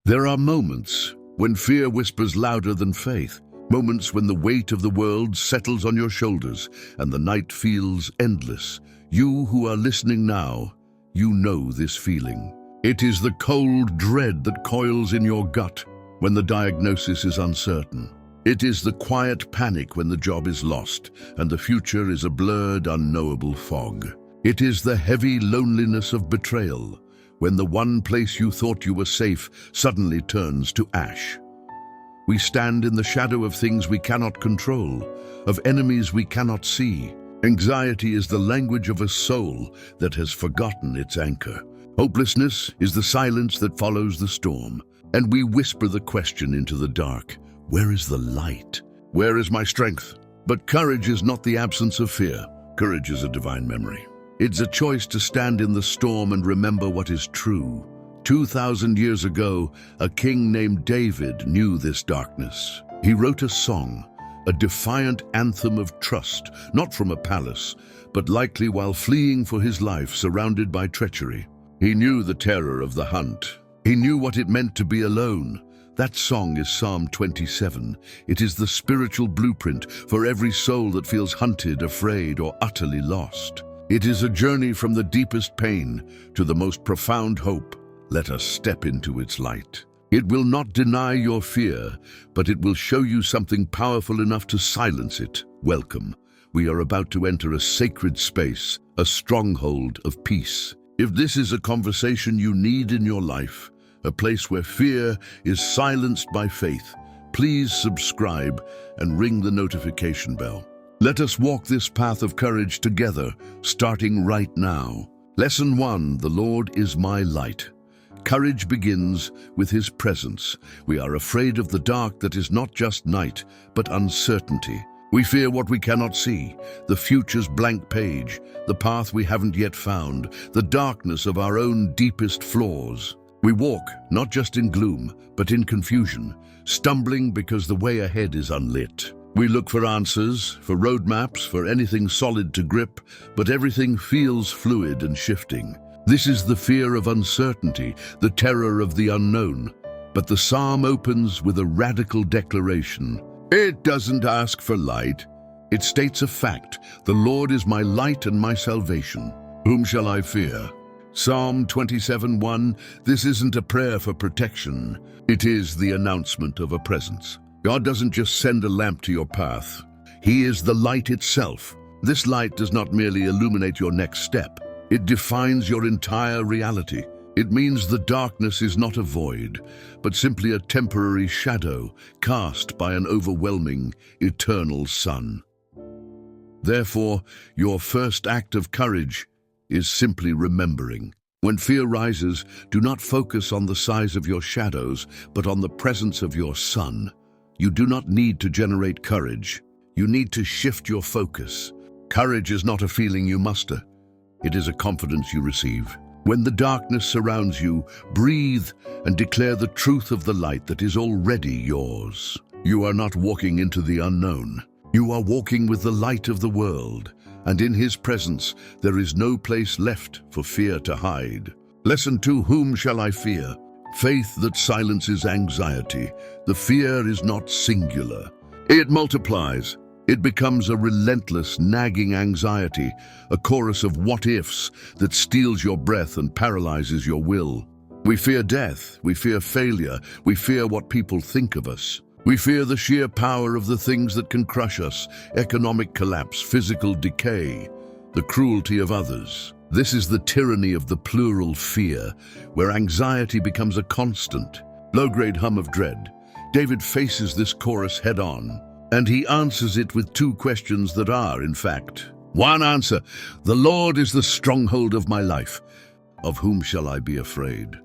There are moments when fear whispers louder than faith, moments when the weight of the world settles on your shoulders and the night feels endless. You who are listening now, you know this feeling. It is the cold dread that coils in your gut when the diagnosis is uncertain. It is the quiet panic when the job is lost and the future is a blurred, unknowable fog. It is the heavy loneliness of betrayal, when the one place you thought you were safe suddenly turns to ash. We stand in the shadow of things we cannot control, of enemies we cannot see. Anxiety is the language of a soul that has forgotten its anchor. Hopelessness is the silence that follows the storm, and we whisper the question into the dark: where is the light? Where is my strength? But courage is not the absence of fear. Courage is a divine memory. It's a choice to stand in the storm and remember what is true. 2,000 years ago, a king named David knew this darkness. He wrote a song, a defiant anthem of trust, not from a palace, but likely while fleeing for his life surrounded by treachery. He knew the terror of the hunt. He knew what it meant to be alone. That song is Psalm 27. It is the spiritual blueprint for every soul that feels hunted, afraid, or utterly lost. It is a journey from the deepest pain to the most profound hope. Let us step into its light. It will not deny your fear, but it will show you something powerful enough to silence it. Welcome. We are about to enter a sacred space, a stronghold of peace. If this is a conversation you need in your life, a place where fear is silenced by faith, please subscribe and ring the notification bell. Let us walk this path of courage together, starting right now. Lesson 1, the Lord is my light. Courage begins with His presence. We are afraid of the dark that is not just night, but uncertainty. We fear what we cannot see, the future's blank page, the path we haven't yet found, the darkness of our own deepest flaws. We walk not just in gloom, but in confusion, stumbling because the way ahead is unlit. We look for answers, for roadmaps, for anything solid to grip, but everything feels fluid and shifting. This is the fear of uncertainty, the terror of the unknown. But the psalm opens with a radical declaration. It doesn't ask for light. It states a fact. The Lord is my light and my salvation. Whom shall I fear? Psalm 27:1. This isn't a prayer for protection. It is the announcement of a presence. God doesn't just send a lamp to your path. He is the light itself. This light does not merely illuminate your next step. It defines your entire reality. It means the darkness is not a void, but simply a temporary shadow cast by an overwhelming, eternal sun. Therefore, your first act of courage is simply remembering. When fear rises, do not focus on the size of your shadows, but on the presence of your sun. You do not need to generate courage. You need to shift your focus. Courage is not a feeling you muster. It is a confidence you receive. When the darkness surrounds you, breathe and declare the truth of the light that is already yours. You are not walking into the unknown. You are walking with the light of the world, and in His presence there is no place left for fear to hide. Lesson 2, whom shall I fear? Faith that silences anxiety. The fear is not singular. It multiplies. It becomes a relentless, nagging anxiety, a chorus of what-ifs that steals your breath and paralyzes your will. We fear death. We fear failure. We fear what people think of us. We fear the sheer power of the things that can crush us: economic collapse, physical decay, the cruelty of others. This is the tyranny of the plural fear, where anxiety becomes a constant, low-grade hum of dread. David faces this chorus head-on, and he answers it with two questions that are, in fact, one answer. The Lord is the stronghold of my life. Of whom shall I be afraid?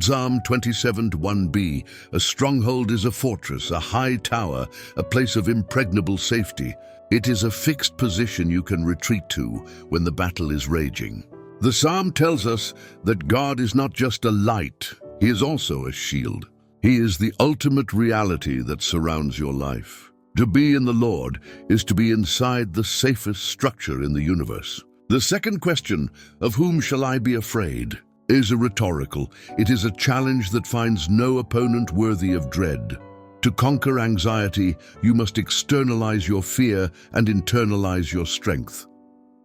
Psalm 27:1b. A stronghold is a fortress, a high tower, a place of impregnable safety. It is a fixed position you can retreat to when the battle is raging. The psalm tells us that God is not just a light, He is also a shield. He is the ultimate reality that surrounds your life. To be in the Lord is to be inside the safest structure in the universe. The second question, of whom shall I be afraid? is a rhetorical. It is a challenge that finds no opponent worthy of dread. To conquer anxiety, you must externalize your fear and internalize your strength.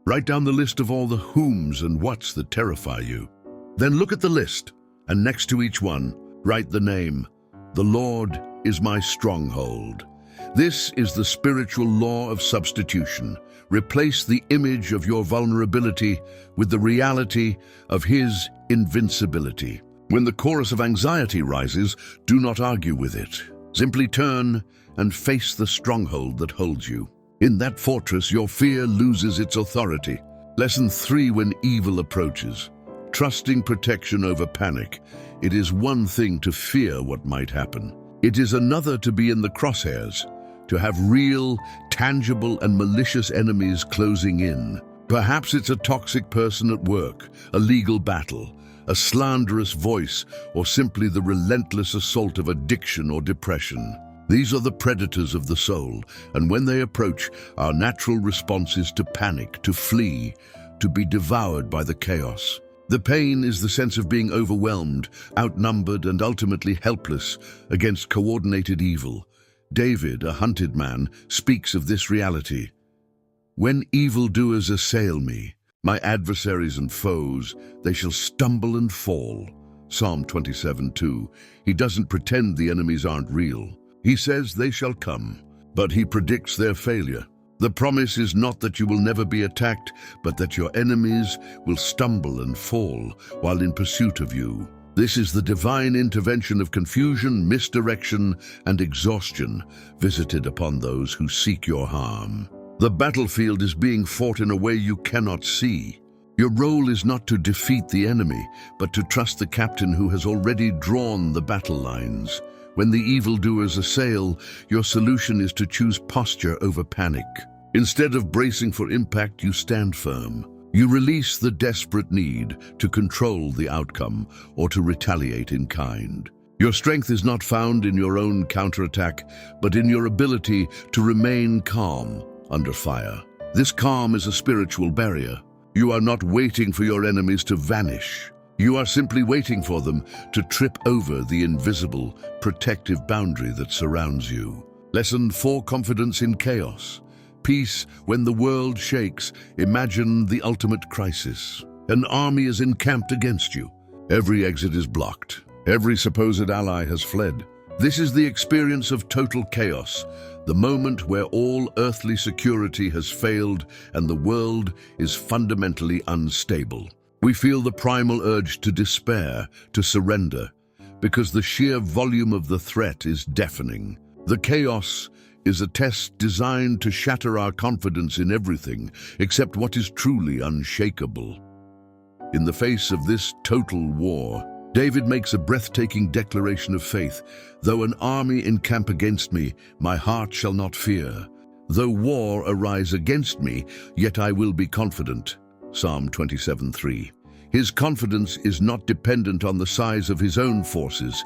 Write down the list of all the whoms and whats that terrify you. Then look at the list, and next to each one, write the name. The Lord is my stronghold. This is the spiritual law of substitution. Replace the image of your vulnerability with the reality of His invincibility. When the chorus of anxiety rises, do not argue with it. Simply turn and face the stronghold that holds you. In that fortress, your fear loses its authority. Lesson 3: when evil approaches. Trusting protection over panic. It is one thing to fear what might happen. It is another to be in the crosshairs, to have real, tangible, and malicious enemies closing in. Perhaps it's a toxic person at work, a legal battle, a slanderous voice, or simply the relentless assault of addiction or depression. These are the predators of the soul, and when they approach, our natural response is to panic, to flee, to be devoured by the chaos. The pain is the sense of being overwhelmed, outnumbered, and ultimately helpless against coordinated evil. David, a hunted man, speaks of this reality. When evildoers assail me, my adversaries and foes, they shall stumble and fall. Psalm 27:2. He doesn't pretend the enemies aren't real. He says they shall come, but he predicts their failure. The promise is not that you will never be attacked, but that your enemies will stumble and fall while in pursuit of you. This is the divine intervention of confusion, misdirection, and exhaustion visited upon those who seek your harm. The battlefield is being fought in a way you cannot see. Your role is not to defeat the enemy, but to trust the captain who has already drawn the battle lines. When the evildoers assail, your solution is to choose posture over panic. Instead of bracing for impact, you stand firm. You release the desperate need to control the outcome or to retaliate in kind. Your strength is not found in your own counterattack, but in your ability to remain calm under fire. This calm is a spiritual barrier. You are not waiting for your enemies to vanish. You are simply waiting for them to trip over the invisible, protective boundary that surrounds you. Lesson 4: confidence in chaos. Peace when the world shakes. Imagine the ultimate crisis. An army is encamped against you. Every exit is blocked. Every supposed ally has fled. This is the experience of total chaos, the moment where all earthly security has failed and the world is fundamentally unstable. We feel the primal urge to despair, to surrender, because the sheer volume of the threat is deafening. The chaos is a test designed to shatter our confidence in everything except what is truly unshakable. In the face of this total war, David makes a breathtaking declaration of faith. Though an army encamp against me, my heart shall not fear. Though war arise against me, yet I will be confident. Psalm 27:3. His confidence is not dependent on the size of his own forces,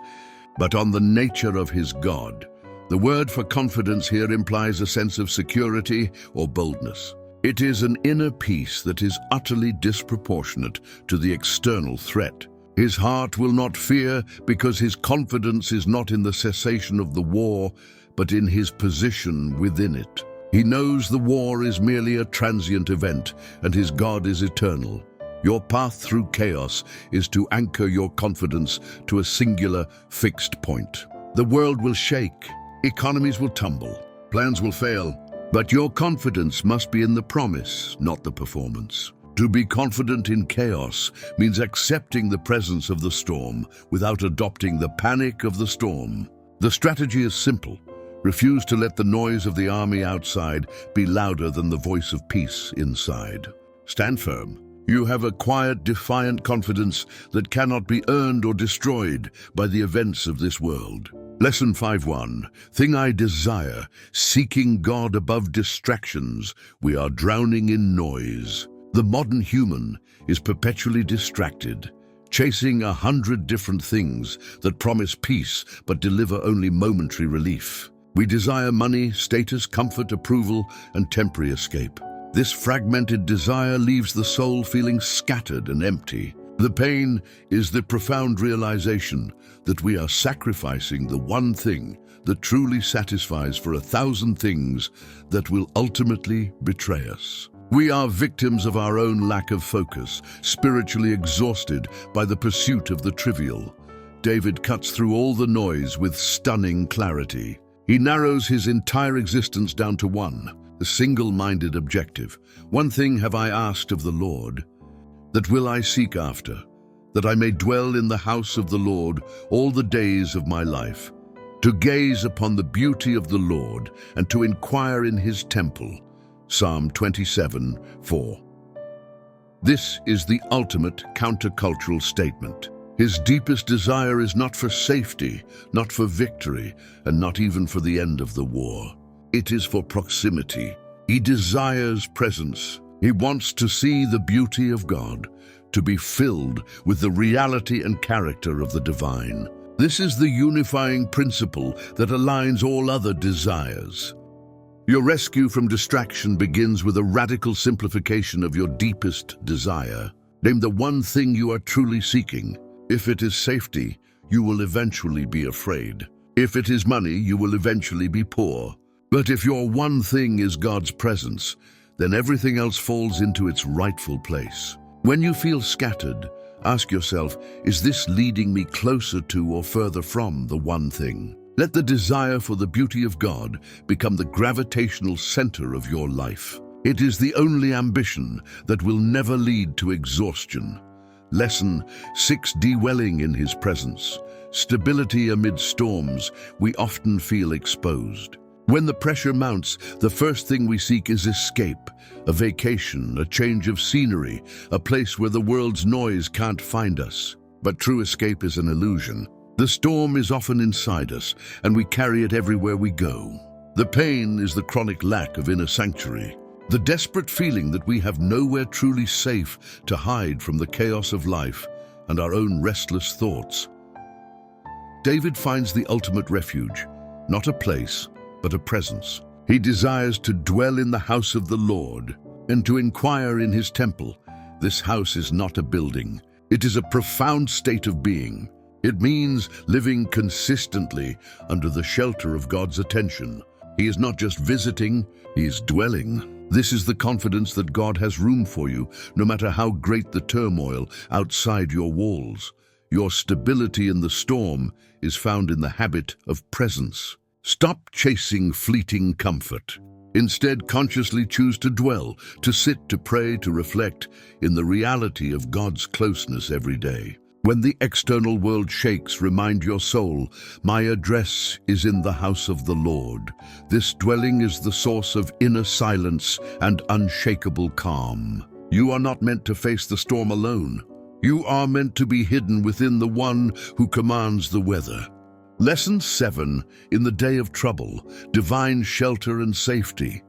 but on the nature of his God. The word for confidence here implies a sense of security or boldness. It is an inner peace that is utterly disproportionate to the external threat. His heart will not fear because his confidence is not in the cessation of the war, but in his position within it. He knows the war is merely a transient event, and his God is eternal. Your path through chaos is to anchor your confidence to a singular, fixed point. The world will shake, economies will tumble, plans will fail, but your confidence must be in the promise, not the performance. To be confident in chaos means accepting the presence of the storm without adopting the panic of the storm. The strategy is simple. Refuse to let the noise of the army outside be louder than the voice of peace inside. Stand firm. You have a quiet, defiant confidence that cannot be earned or destroyed by the events of this world. Lesson 5:1. Thing I desire, seeking God above distractions. We are drowning in noise. The modern human is perpetually distracted, chasing 100 different things that promise peace but deliver only momentary relief. We desire money, status, comfort, approval, and temporary escape. This fragmented desire leaves the soul feeling scattered and empty. The pain is the profound realization that we are sacrificing the one thing that truly satisfies for 1,000 things that will ultimately betray us. We are victims of our own lack of focus, spiritually exhausted by the pursuit of the trivial. David cuts through all the noise with stunning clarity. He narrows his entire existence down to one, the single-minded objective. One thing have I asked of the Lord, that will I seek after, that I may dwell in the house of the Lord all the days of my life, to gaze upon the beauty of the Lord and to inquire in his temple. Psalm 27:4. This is the ultimate countercultural statement. His deepest desire is not for safety, not for victory, and not even for the end of the war. It is for proximity. He desires presence. He wants to see the beauty of God, to be filled with the reality and character of the divine. This is the unifying principle that aligns all other desires. Your rescue from distraction begins with a radical simplification of your deepest desire. Name the one thing you are truly seeking. If it is safety, you will eventually be afraid. If it is money, you will eventually be poor. But if your one thing is God's presence, then everything else falls into its rightful place. When you feel scattered, ask yourself, is this leading me closer to or further from the one thing? Let the desire for the beauty of God become the gravitational center of your life. It is the only ambition that will never lead to exhaustion. Lesson 6: Dwelling in his presence. Stability amid storms. We often feel exposed. When the pressure mounts, the first thing we seek is escape, a vacation, a change of scenery, a place where the world's noise can't find us. But true escape is an illusion. The storm is often inside us, and we carry it everywhere we go. The pain is the chronic lack of inner sanctuary, the desperate feeling that we have nowhere truly safe to hide from the chaos of life and our own restless thoughts. David finds the ultimate refuge, not a place, but a presence. He desires to dwell in the house of the Lord and to inquire in his temple. This house is not a building. It is a profound state of being. It means living consistently under the shelter of God's attention. He is not just visiting, he is dwelling. This is the confidence that God has room for you, no matter how great the turmoil outside your walls. Your stability in the storm is found in the habit of presence. Stop chasing fleeting comfort. Instead, consciously choose to dwell, to sit, to pray, to reflect in the reality of God's closeness every day. When the external world shakes, remind your soul, my address is in the house of the Lord. This dwelling is the source of inner silence and unshakable calm. You are not meant to face the storm alone. You are meant to be hidden within the one who commands the weather. Lesson 7: In the day of trouble, divine shelter and safety.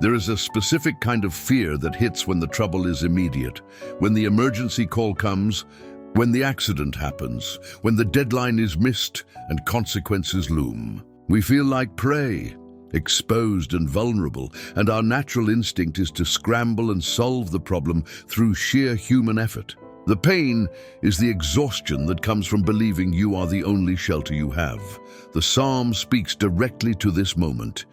There is a specific kind of fear that hits when the trouble is immediate, when the emergency call comes, when the accident happens, when the deadline is missed and consequences loom. We feel like prey, exposed and vulnerable, and our natural instinct is to scramble and solve the problem through sheer human effort. The pain is the exhaustion that comes from believing you are the only shelter you have. The psalm speaks directly to this moment.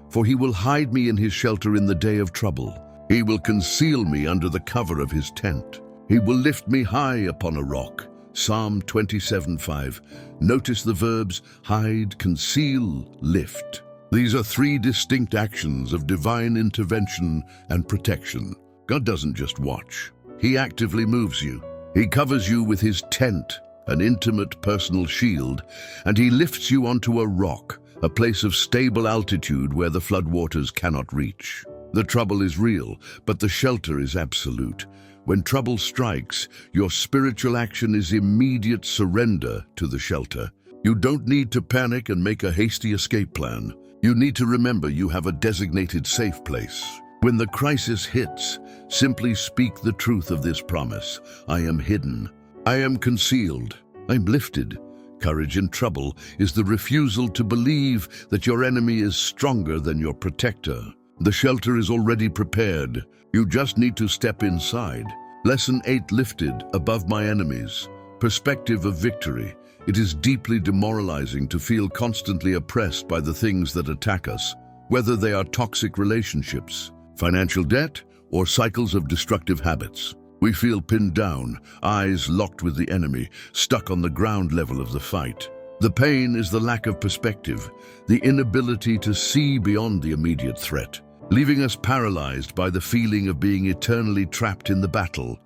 For he will hide me in his shelter in the day of trouble. He will conceal me under the cover of his tent. He will lift me high upon a rock. Psalm 27:5. Notice the verbs hide, conceal, lift. These are three distinct actions of divine intervention and protection. God doesn't just watch. He actively moves you. He covers you with his tent, an intimate personal shield, and he lifts you onto a rock, a place of stable altitude where the floodwaters cannot reach. The trouble is real, but the shelter is absolute. When trouble strikes, your spiritual action is immediate surrender to the shelter. You don't need to panic and make a hasty escape plan. You need to remember you have a designated safe place. When the crisis hits, simply speak the truth of this promise. I am hidden. I am concealed. I'm lifted. Courage in trouble is the refusal to believe that your enemy is stronger than your protector. The shelter is already prepared. You just need to step inside. Lesson 8, lifted above my enemies. Perspective of victory. It is deeply demoralizing to feel constantly oppressed by the things that attack us, whether they are toxic relationships, financial debt, or cycles of destructive habits. We feel pinned down, eyes locked with the enemy, stuck on the ground level of the fight. The pain is the lack of perspective, the inability to see beyond the immediate threat, leaving us paralyzed by the feeling of being eternally trapped in the battle.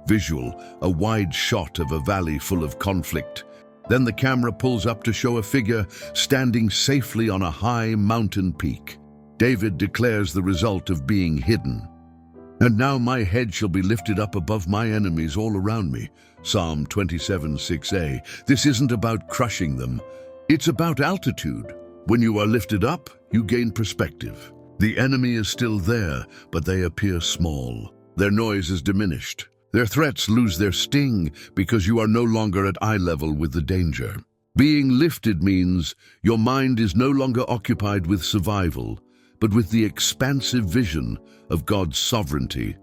Visual, a wide shot of a valley full of conflict. Then the camera pulls up to show a figure standing safely on a high mountain peak. David declares the result of being hidden. And now my head shall be lifted up above my enemies all around me. Psalm 27:6a. This isn't about crushing them. It's about altitude. When you are lifted up, you gain perspective. The enemy is still there, but they appear small. Their noise is diminished. Their threats lose their sting because you are no longer at eye level with the danger. Being lifted means your mind is no longer occupied with survival, but with the expansive vision of God's sovereignty.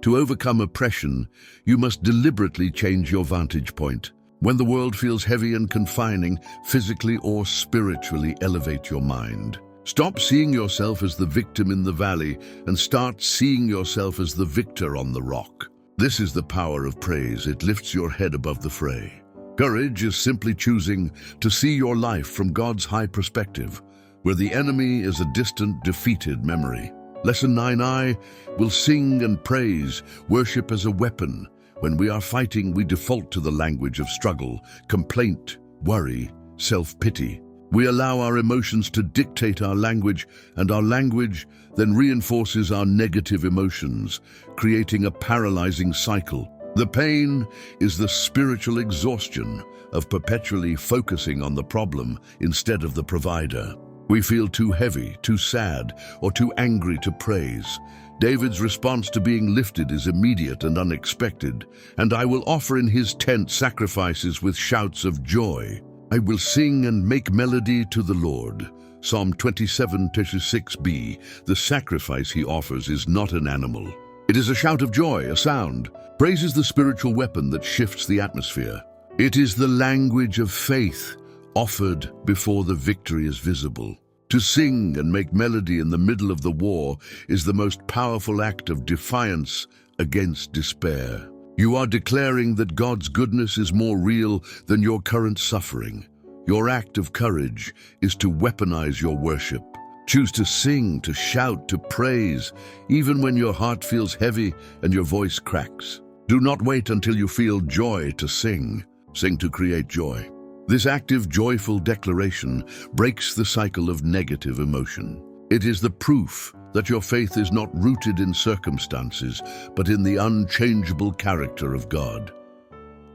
To overcome oppression, you must deliberately change your vantage point. When the world feels heavy and confining, physically or spiritually, elevate your mind. Stop seeing yourself as the victim in the valley and start seeing yourself as the victor on the rock. This is the power of praise. It lifts your head above the fray. Courage is simply choosing to see your life from God's high perspective, where the enemy is a distant, defeated memory. Lesson 9, will sing and praise, worship as a weapon. When we are fighting, we default to the language of struggle, complaint, worry, self-pity. We allow our emotions to dictate our language, and our language then reinforces our negative emotions, creating a paralyzing cycle. The pain is the spiritual exhaustion of perpetually focusing on the problem instead of the provider. We feel too heavy, too sad, or too angry to praise. David's response to being lifted is immediate and unexpected. And I will offer in his tent sacrifices with shouts of joy. I will sing and make melody to the Lord. Psalm 27:6b. The sacrifice he offers is not an animal. It is a shout of joy, a sound. Praise is the spiritual weapon that shifts the atmosphere. It is the language of faith, offered before the victory is visible. To sing and make melody in the middle of the war is the most powerful act of defiance against despair. You are declaring that God's goodness is more real than your current suffering. Your act of courage is to weaponize your worship. Choose to sing, to shout, to praise, even when your heart feels heavy and your voice cracks. Do not wait until you feel joy to sing. Sing to create joy. This active, joyful declaration breaks the cycle of negative emotion. It is the proof that your faith is not rooted in circumstances, but in the unchangeable character of God.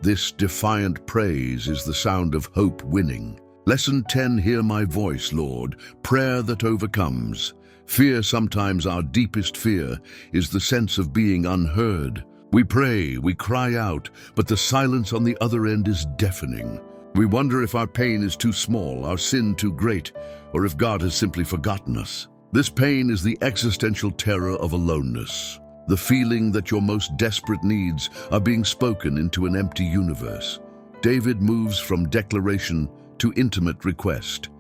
This defiant praise is the sound of hope winning. Lesson 10, hear my voice, Lord, prayer that overcomes. Fear, sometimes our deepest fear, is the sense of being unheard. We pray, we cry out, but the silence on the other end is deafening. We wonder if our pain is too small, our sin too great, or if God has simply forgotten us. This pain is the existential terror of aloneness, the feeling that your most desperate needs are being spoken into an empty universe. David moves from declaration to intimate request.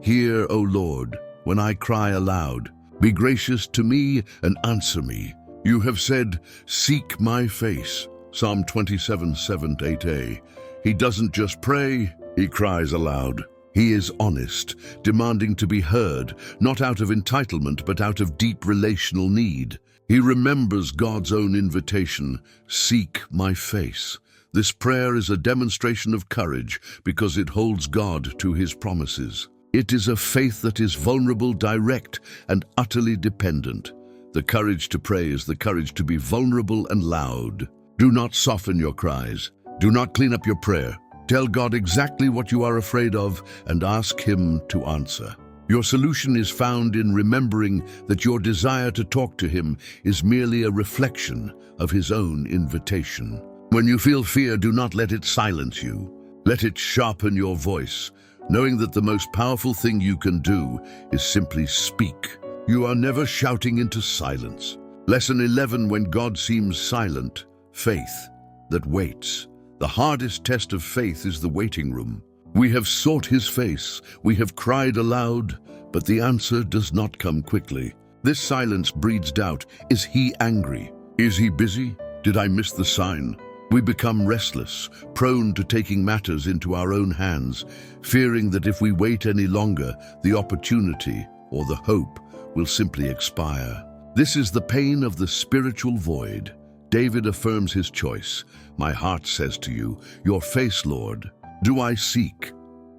Hear, O Lord, when I cry aloud. Be gracious to me and answer me. You have said, seek my face. Psalm 27:7-8a. He doesn't just pray, he cries aloud. He is honest, demanding to be heard, not out of entitlement, but out of deep relational need. He remembers God's own invitation, seek my face. This prayer is a demonstration of courage because it holds God to his promises. It is a faith that is vulnerable, direct, and utterly dependent. The courage to pray is the courage to be vulnerable and loud. Do not soften your cries. Do not clean up your prayer. Tell God exactly what you are afraid of and ask him to answer. Your solution is found in remembering that your desire to talk to him is merely a reflection of his own invitation. When you feel fear, do not let it silence you. Let it sharpen your voice, knowing that the most powerful thing you can do is simply speak. You are never shouting into silence. Lesson 11, when God seems silent, Faith that waits. The hardest test of faith is the waiting room. We have sought his face, we have cried aloud, but the answer does not come quickly. This silence breeds doubt. Is he angry? Is he busy? Did I miss the sign? We become restless, prone to taking matters into our own hands, fearing that if we wait any longer, the opportunity or the hope will simply expire. This is the pain of the spiritual void. David affirms his choice. My heart says to you, your face, Lord, do I seek.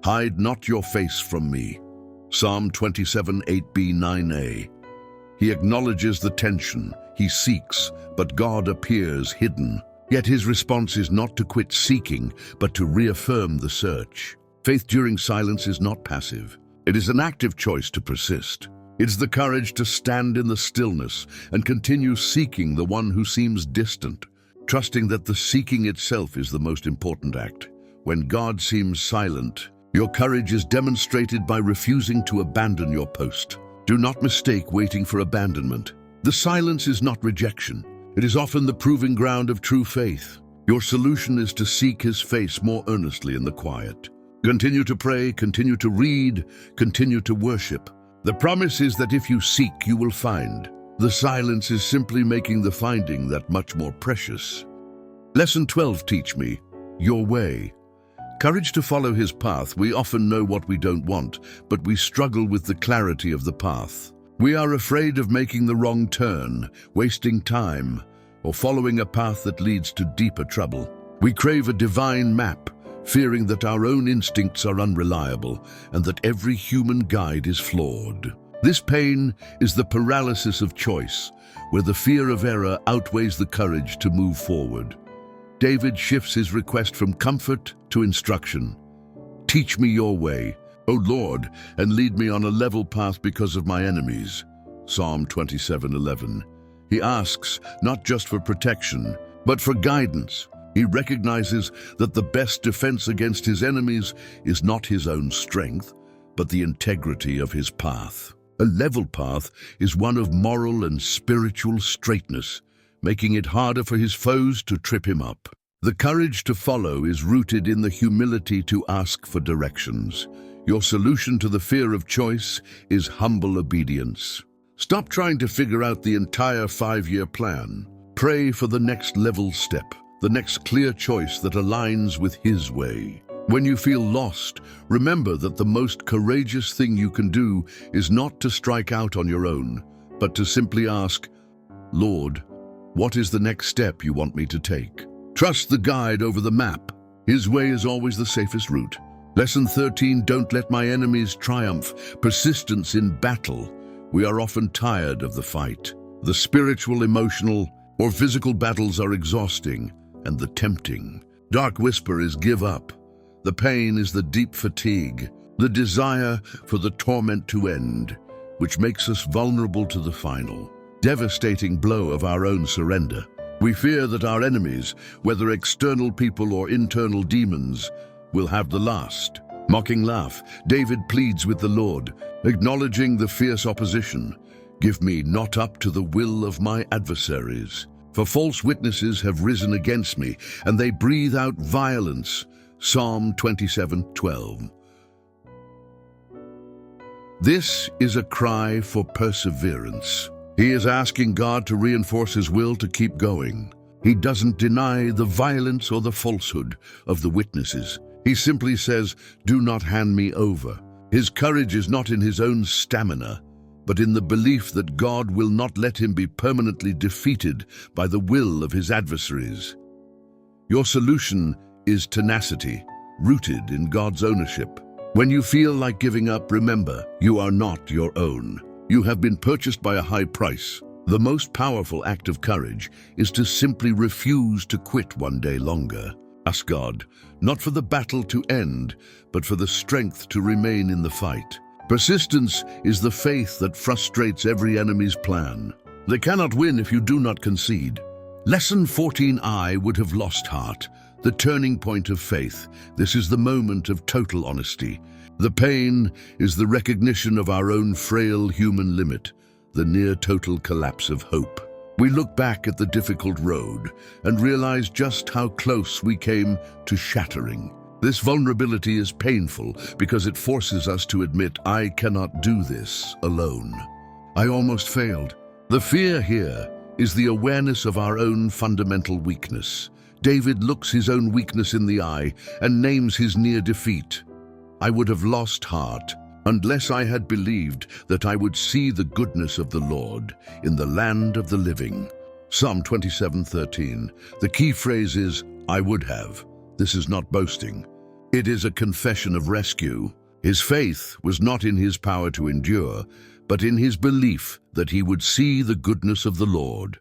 Hide not your face from me. Psalm 27, 8b, 9a. He acknowledges the tension. He seeks, but God appears hidden. Yet his response is not to quit seeking, but to reaffirm the search. Faith during silence is not passive. It is an active choice to persist. It's the courage to stand in the stillness and continue seeking the one who seems distant, trusting that the seeking itself is the most important act. When God seems silent, your courage is demonstrated by refusing to abandon your post. Do not mistake waiting for abandonment. The silence is not rejection. It is often the proving ground of true faith. Your solution is to seek his face more earnestly in the quiet. Continue to pray, continue to read, continue to worship. The promise is that if you seek, you will find. The silence is simply making the finding that much more precious. Lesson 12, teach me your way. Courage to follow his path. We often know what we don't want, but we struggle with the clarity of the path. We are afraid of making the wrong turn, wasting time, or following a path that leads to deeper trouble. We crave a divine map, fearing that our own instincts are unreliable and that every human guide is flawed. This pain is the paralysis of choice, where the fear of error outweighs the courage to move forward. David shifts his request from comfort to instruction. Teach me your way, O Lord, and lead me on a level path because of my enemies. Psalm 27:11. He asks not just for protection, but for guidance. He recognizes that the best defense against his enemies is not his own strength, but the integrity of his path. A level path is one of moral and spiritual straightness, making it harder for his foes to trip him up. The courage to follow is rooted in the humility to ask for directions. Your solution to the fear of choice is humble obedience. Stop trying to figure out the entire 5-year plan. Pray for the next level step, the next clear choice that aligns with his way. When you feel lost, remember that the most courageous thing you can do is not to strike out on your own, but to simply ask, Lord, what is the next step you want me to take? Trust the guide over the map. His way is always the safest route. Lesson 13, don't let my enemies triumph. Persistence in battle. We are often tired of the fight. The spiritual, emotional, or physical battles are exhausting, and the tempting, dark whisper is give up. The pain is the deep fatigue, the desire for the torment to end, which makes us vulnerable to the final, devastating blow of our own surrender. We fear that our enemies, whether external people or internal demons, will have the last. Mocking laugh, David pleads with the Lord, acknowledging the fierce opposition. Give me not up to the will of my adversaries. For false witnesses have risen against me, and they breathe out violence. Psalm 27:12. This is a cry for perseverance. He is asking God to reinforce his will to keep going. He doesn't deny the violence or the falsehood of the witnesses. He simply says, do not hand me over. His courage is not in his own stamina, but in the belief that God will not let him be permanently defeated by the will of his adversaries. Your solution is tenacity, rooted in God's ownership. When you feel like giving up, remember, you are not your own. You have been purchased by a high price. The most powerful act of courage is to simply refuse to quit one day longer. Ask God, not for the battle to end, but for the strength to remain in the fight. Persistence is the faith that frustrates every enemy's plan. They cannot win if you do not concede. Lesson 14, I would have lost heart. The turning point of faith. This is the moment of total honesty. The pain is the recognition of our own frail human limit, the near total collapse of hope. We look back at the difficult road and realize just how close we came to shattering. This vulnerability is painful because it forces us to admit, I cannot do this alone. I almost failed. The fear here is the awareness of our own fundamental weakness. David looks his own weakness in the eye and names his near defeat. I would have lost heart unless I had believed that I would see the goodness of the Lord in the land of the living. Psalm 27:13. The key phrase is, I would have. This is not boasting. It is a confession of rescue. His faith was not in his power to endure, but in his belief that he would see the goodness of the Lord.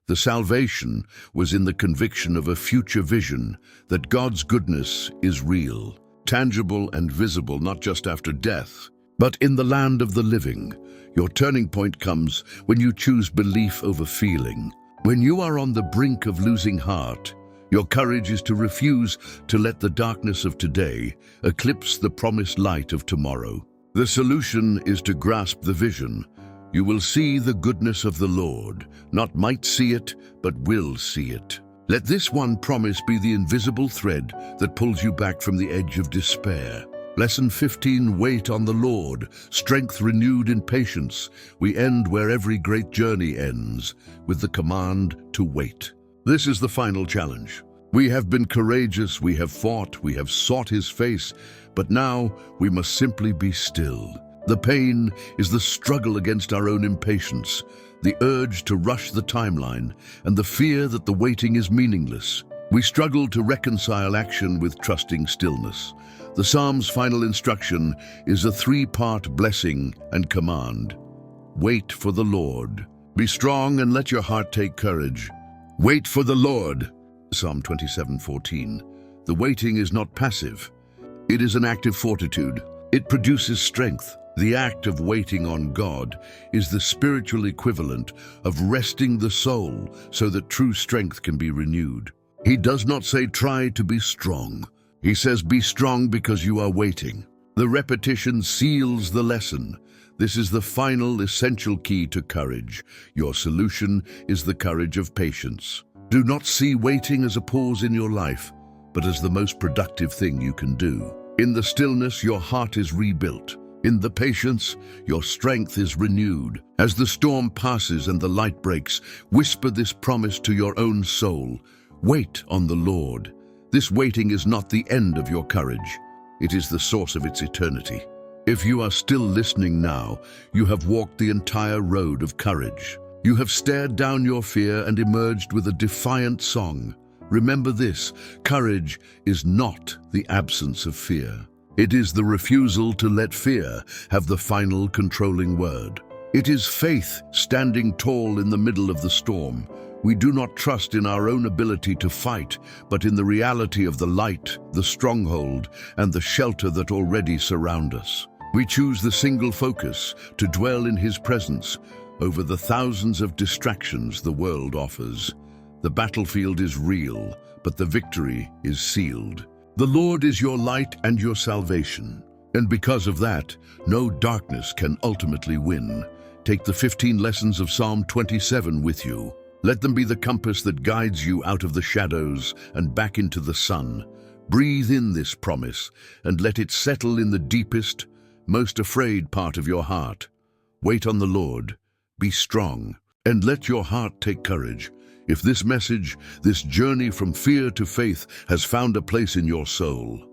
The salvation was in the conviction of a future vision that God's goodness is real, tangible and visible, not just after death, but in the land of the living. Your turning point comes when you choose belief over feeling. When you are on the brink of losing heart, your courage is to refuse to let the darkness of today eclipse the promised light of tomorrow. The solution is to grasp the vision. You will see the goodness of the Lord, not might see it, but will see it. Let this one promise be the invisible thread that pulls you back from the edge of despair. Lesson 15, wait on the Lord, strength renewed in patience. We end where every great journey ends, with the command to wait. This is the final challenge. We have been courageous, we have fought, we have sought his face, but now we must simply be still. The pain is the struggle against our own impatience, the urge to rush the timeline, and the fear that the waiting is meaningless. We struggle to reconcile action with trusting stillness. The Psalm's final instruction is a three-part blessing and command. Wait for the Lord. Be strong and let your heart take courage. Wait for the Lord. Psalm 27:14. The waiting is not passive. It is an act of fortitude. It produces strength. The act of waiting on God is the spiritual equivalent of resting the soul so that true strength can be renewed. He does not say try to be strong. He says be strong because you are waiting. The repetition seals the lesson. This is the final essential key to courage. Your solution is the courage of patience. Do not see waiting as a pause in your life, but as the most productive thing you can do. In the stillness, your heart is rebuilt. In the patience, your strength is renewed. As the storm passes and the light breaks, whisper this promise to your own soul. Wait on the Lord. This waiting is not the end of your courage. It is the source of its eternity. If you are still listening now, you have walked the entire road of courage. You have stared down your fear and emerged with a defiant song. Remember this, courage is not the absence of fear. It is the refusal to let fear have the final controlling word. It is faith standing tall in the middle of the storm. We do not trust in our own ability to fight, but in the reality of the light, the stronghold, and the shelter that already surround us. We choose the single focus, to dwell in his presence, over the thousands of distractions the world offers. The battlefield is real, but the victory is sealed. The Lord is your light and your salvation, and because of that, no darkness can ultimately win. Take the 15 lessons of Psalm 27 with you. Let them be the compass that guides you out of the shadows and back into the sun. Breathe in this promise and let it settle in the deepest, most afraid part of your heart. Wait on the Lord, be strong, and let your heart take courage. If this message, this journey from fear to faith has found a place in your soul,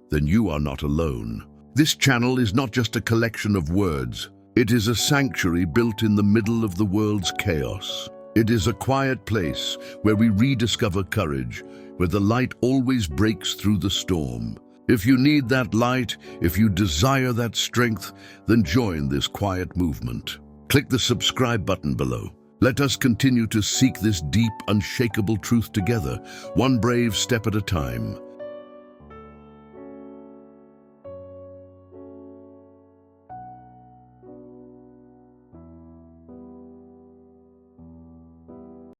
then you are not alone. This channel is not just a collection of words. It is a sanctuary built in the middle of the world's chaos. It is a quiet place where we rediscover courage, where the light always breaks through the storm. If you need that light, if you desire that strength, then join this quiet movement. Click the subscribe button below. Let us continue to seek this deep, unshakable truth together, one brave step at a time.